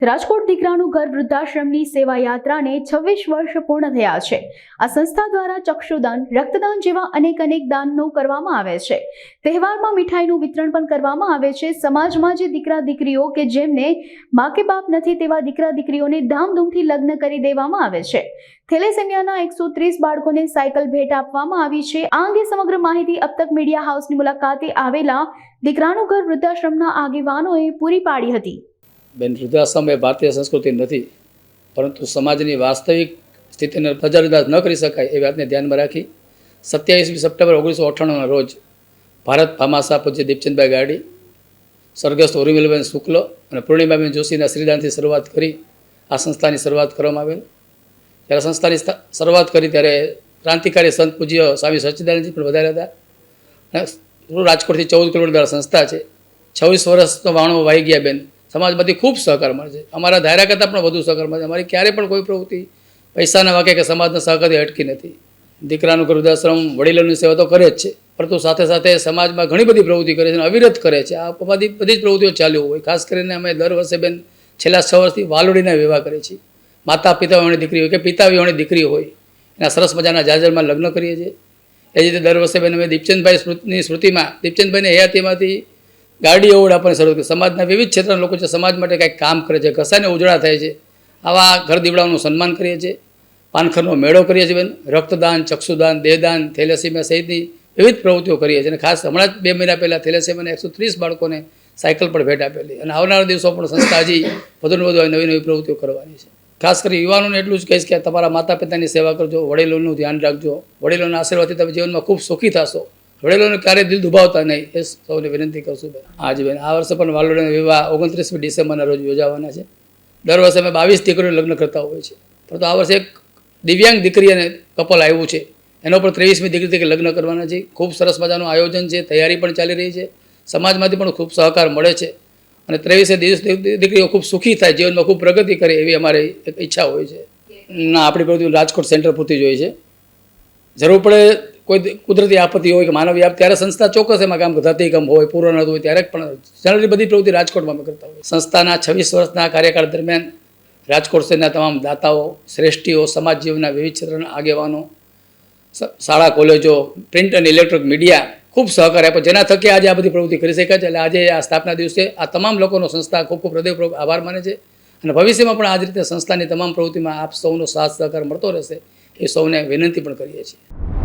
રાજકોટ દીકરાનું ઘર વૃદ્ધાશ્રમની સેવા યાત્રાને 26 વર્ષ પૂર્ણ થયા છે। આ સંસ્થા દ્વારા ચક્ષુદાન, રક્તદાન જેવા અનેક દાનનો કરવામાં આવે છે। તહેવારમાં મીઠાઈનું વિતરણ પણ કરવામાં આવે છે। સમાજમાં જે દીકરા દીકરીઓ કે જેમને મા કે બાપ નથી તેવા દીકરા દીકરીઓને ધામધૂમથી લગ્ન કરી દેવામાં આવે છે। થેલેસેમિયાના 130 બાળકોને સાયકલ ભેટ આપવામાં આવી છે। આ અંગે સમગ્ર માહિતી अब तक મીડિયા હાઉસની મુલાકાતે આવેલા દીકરાનું ઘર વૃદ્ધાશ્રમના આગેવાનોએ પૂરી પાડી હતી। બેન, વૃદ્ધાશ્રમ એ ભારતીય સંસ્કૃતિ નથી, પરંતુ સમાજની વાસ્તવિક સ્થિતિને નજરઅંદાજ ન કરી શકાય એ વાતને ધ્યાનમાં રાખી 27 સપ્ટેમ્બર 1998ના રોજ ભારત ભામાસા પૂજ્ય દીપચંદભાઈ ગાડી, સ્વર્ગસ્થ ઉર્મિલબેન શુક્લ અને પૂર્ણિમાબેન જોશીના શ્રીદાનથી શરૂઆત કરી આ સંસ્થાની શરૂઆત કરવામાં આવેલ। જ્યારે સંસ્થાની શરૂઆત કરી ત્યારે ક્રાંતિકારી સંત પૂજ્ય સ્વામી સચ્ચિદાનંદજી પણ વધાર્યા હતા અને રાજકોટથી 14 કિલોમીટર સંસ્થા છે। 26 વર્ષનો વાણો વાઈ ગયા બેન। સમાજમાંથી ખૂબ સહકાર મળે છે। અમારા ધાર્યા કરતાં પણ વધુ સહકાર મળે છે। અમારી ક્યારેય પણ કોઈ પ્રવૃત્તિ પૈસાના વાકે કે સમાજના સહકારથી અટકી નથી। દીકરાનું ઘર વૃદ્ધાશ્રમ વડીલોની સેવા તો કરે જ છે, પરંતુ સાથે સાથે સમાજમાં ઘણી બધી પ્રવૃત્તિ કરે છે અને અવિરત કરે છે। આ બધી જ પ્રવૃત્તિઓ ચાલુ હોય। ખાસ કરીને અમે દર વર્ષે બેન છેલ્લા 6 વર્ષથી વાલોડીના વિવાહ કરીએ છીએ। માતા પિતા વિહોણી દીકરી હોય કે પિતા વિહોણી દીકરી હોય એના સરસ મજાના જાજરમાં લગ્ન કરીએ છીએ। એ રીતે દર વર્ષે બેન અમે દીપચંદભાઈની સ્મૃતિમાં દીપચંદભાઈની હયાતીમાંથી ગાડી એવોર્ડ આપવાની શરૂ કરી। સમાજના વિવિધ ક્ષેત્રના લોકો છે, સમાજ માટે કંઈક કામ કરે છે, ઘસાને ઉજળા થાય છે, આવા ઘર દીવડાઓનું સન્માન કરીએ છીએ। પાનખરનો મેળો કરીએ છીએ બેન। રક્તદાન, ચક્ષુદાન, દેહદાન, થેલેસેમિયા સહિતની વિવિધ પ્રવૃત્તિઓ કરીએ છીએ અને ખાસ હમણાં જ 2 મહિના પહેલાં થેલેસેમિયાના 130 બાળકોને સાયકલ પણ ભેટ આપેલી અને આવનારા દિવસો પણ સંસ્થા હજી વધુને વધુ નવી પ્રવૃત્તિઓ કરવાની છે। ખાસ કરી યુવાનોને એટલું જ કહીશ કે તમારા માતા પિતાની સેવા કરજો, વડીલોનું ધ્યાન રાખજો। વડીલોના આશીર્વાદથી તમે જીવનમાં ખૂબ સુખી થશો। વડીલોને ક્યારેય દિલ દુભાવતા નહીં એ સૌને વિનંતી કરશું બેન। આજે બેન આ વર્ષે પણ વાલોડીના વિવાહ 29મી ડિસેમ્બરના રોજ યોજાવાના છે। દર વર્ષે અમે 22 દીકરીઓ લગ્ન કરતા હોય છે, પરંતુ આ વર્ષે એક દિવ્યાંગ દીકરી અને કપલ આવ્યું છે, એનો પણ 23મી દીકરીથી લગ્ન કરવાના છે। ખૂબ સરસ મજાનું આયોજન છે, તૈયારી પણ ચાલી રહી છે, સમાજમાંથી પણ ખૂબ સહકાર મળે છે અને 23 દીકરીઓ ખૂબ સુખી થાય, જીવનમાં ખૂબ પ્રગતિ કરે એવી અમારી એક ઈચ્છા હોય છે। ના, આપણી પ્રવૃત્તિ રાજકોટ સેન્ટર પૂરતી જ હોય છે। જરૂર પડે કોઈ કુદરતી આપત્તિ હોય કે માનવીય આપ ત્યારે સંસ્થા ચોક્કસ એમાં કામ ધરતીકંપ હોય, પૂર્ણ હોય ત્યારે પણ જનરલી બધી પ્રવૃત્તિ રાજકોટમાં અમે કરતા હોય। સંસ્થાના 26 વર્ષના કાર્યકાળ દરમિયાન રાજકોટ શહેરના તમામ દાતાઓ, શ્રેષ્ઠીઓ, સમાજ જીવનના વિવિધ ક્ષેત્રના આગેવાનો, શાળા કોલેજો, પ્રિન્ટ અને ઇલેક્ટ્રોનિક મીડિયા ખૂબ સહકાર આપ્યો, જેના થકી આજે આ બધી પ્રવૃત્તિ કરી શકાય છે। એટલે આજે આ સ્થાપના દિવસે આ તમામ લોકોનો સંસ્થા ખૂબ હૃદયપૂર્વક આભાર માને છે અને ભવિષ્યમાં પણ આ જ રીતે સંસ્થાની તમામ પ્રવૃત્તિમાં આપ સૌનો સાથ સહકાર મળતો રહેશે એ સૌને વિનંતી પણ કરીએ છીએ।